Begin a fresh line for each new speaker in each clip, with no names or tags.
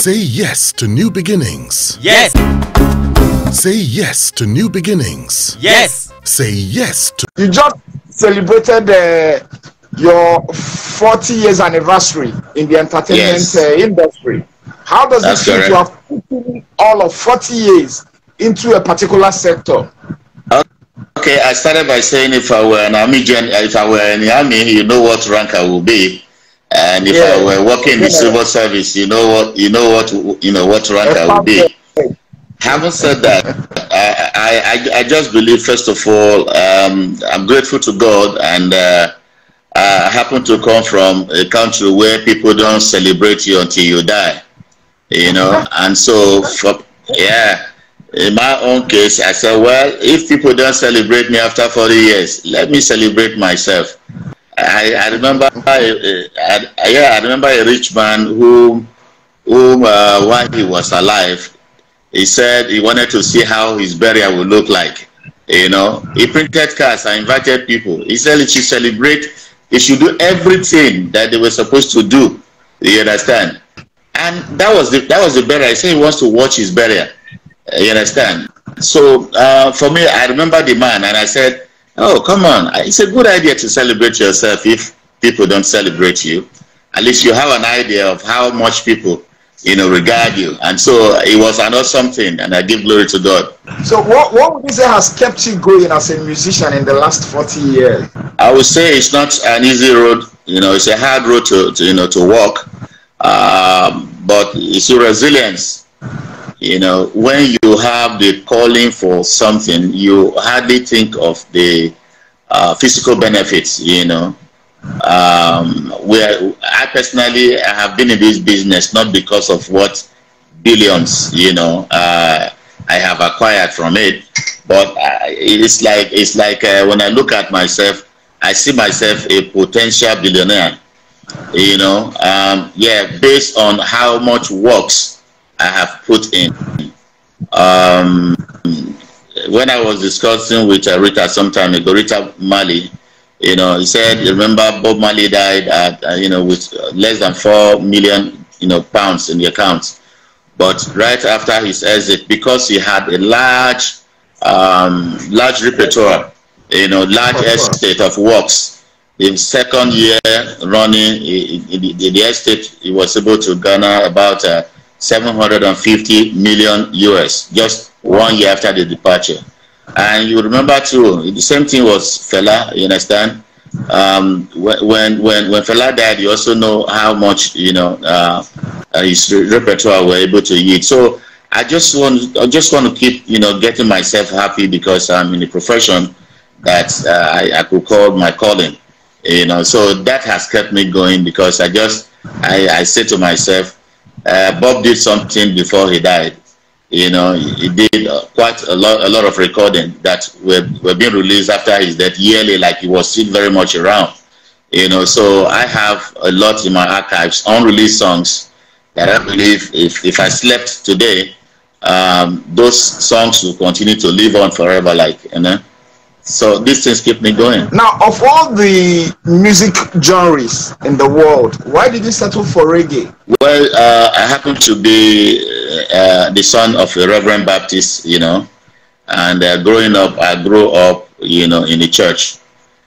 Say yes to new beginnings.
Yes.
Say yes to new beginnings.
Yes.
Say yes to...
You just celebrated your 40 years anniversary in the entertainment industry. How does it feel to have put all of 40 years into a particular sector?
Okay, I started by saying if I were an army if I were in the army, you know what rank I will be, and if I were working in the civil service, you know what rank I will be. Having said that, I just believe, first of all, I'm grateful to God, and I happen to come from a country where people don't celebrate you until you die, and so in my own case, I said, well, if people don't celebrate me after 40 years, let me celebrate myself. I remember I remember a rich man who while he was alive, he said he wanted to see how his burial would look like. He printed cards and invited people. He said he should celebrate, he should do everything that they were supposed to do. You understand? And that was the burial. He said he wants to watch his burial. You understand? So for me, I remember the man, and I said, oh, come on, it's a good idea to celebrate yourself. If people don't celebrate you, at least you have an idea of how much people regard you. And so it was an awesome thing, and I give glory to God.
So what would you say has kept you going as a musician in the last 40 years?
I would say it's not an easy road. It's a hard road to walk, but it's your resilience. When you have the calling for something, you hardly think of the physical benefits, where I personally have been in this business not because of what billions, I have acquired from it, but it's like when I look at myself, I see myself a potential billionaire, based on how much works I have put in. When I was discussing with Rita some time ago, Rita Marley, he said, remember Bob Marley died at, with less than 4 million, pounds in the account. But right after his exit, because he had a large repertoire, large estate of works, the second year running, the estate, he was able to garner about 750 million US just 1 year after the departure. And you remember too, the same thing was Fela, you understand? When Fela died, you also know how much his repertoire were able to yield. So I just want to keep getting myself happy, because I'm in a profession that I could call my calling. So that has kept me going, because I say to myself, Bob did something before he died. He did quite a lot of recording that were being released after his death yearly, like he was still very much around. So I have a lot in my archives, unreleased songs that I believe if I slept today, those songs will continue to live on forever, So these things keep me going. Now,
of all the music genres in the world, why did you settle for reggae?
Well, I happen to be the son of a Reverend Baptist, and growing up, I grew up, in the church.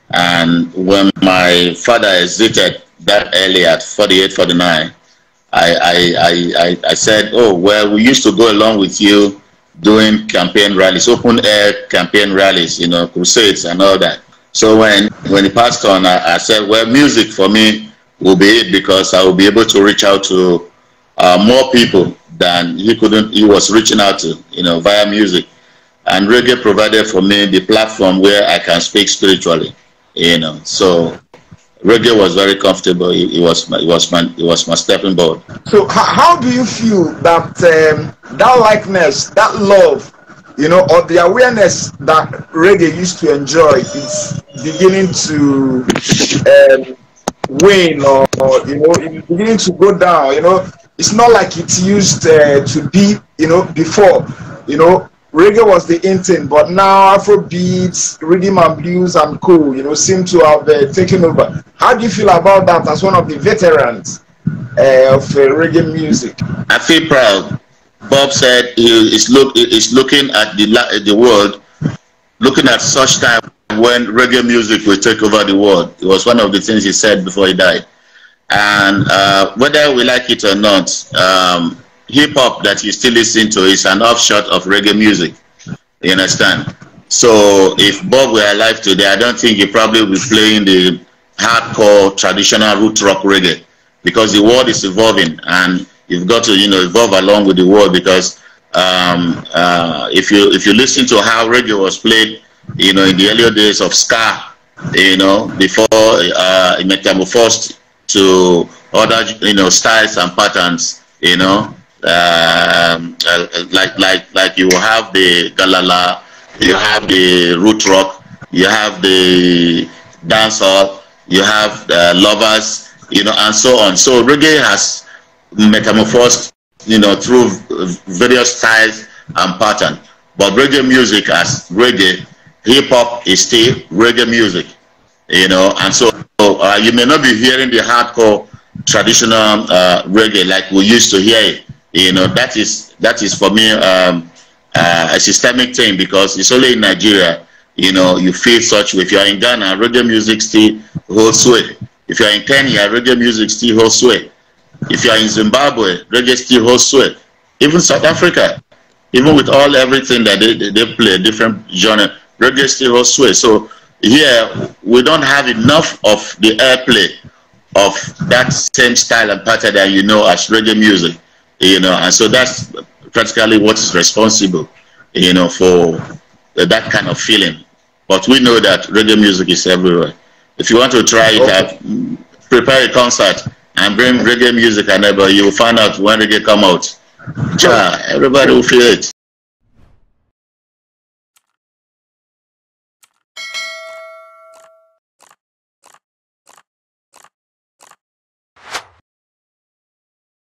And when my father exited that early at 48, 49, I said, oh, well, we used to go along with you doing campaign rallies, open air campaign rallies, crusades and all that. So when he passed on, I said, well, music for me will be it, because I will be able to reach out to more people than he was reaching out to, via music. And reggae provided for me the platform where I can speak spiritually, So reggae was very comfortable. It was my stepping board.
So how do you feel that that likeness, that love, or the awareness that reggae used to enjoy is beginning to wane, or it's beginning to go down? It's not like it used to be, before. Reggae was the in thing, but now Afrobeats, rhythm and blues and cool, seem to have taken over. How do you feel about that as one of the veterans of reggae music?
I feel proud. Bob said he is looking at the world, looking at such time when reggae music will take over the world. It was one of the things he said before he died. And whether we like it or not, hip hop that you still listen to is an offshoot of reggae music. You understand? So if Bob were alive today, I don't think he probably would be playing the hardcore traditional root rock reggae, because the world is evolving and you've got to evolve along with the world. Because if you listen to how reggae was played, in the earlier days of ska, before it metamorphosed to other styles and patterns, like you have the galala, you have the root rock, you have the dancehall, you have the lovers, and so on. So reggae has metamorphosed, through various styles and patterns. But reggae music, as reggae, hip hop is still reggae music, and so you may not be hearing the hardcore traditional reggae like we used to hear it. That is for me a systemic thing, because it's only in Nigeria, you feel such. If you are in Ghana, reggae music still holds sway. If you are in Kenya, reggae music still holds sway. If you are in Zimbabwe, reggae still holds sway. Even South Africa, even with everything that they play, different genre, reggae still holds sway. So here we don't have enough of the airplay of that same style and pattern that as reggae music, and so that's practically what is responsible, for that kind of feeling. But we know that reggae music is everywhere. If you want to try it out, prepare a concert and bring reggae music, and you will find out when reggae come out, everybody will feel it.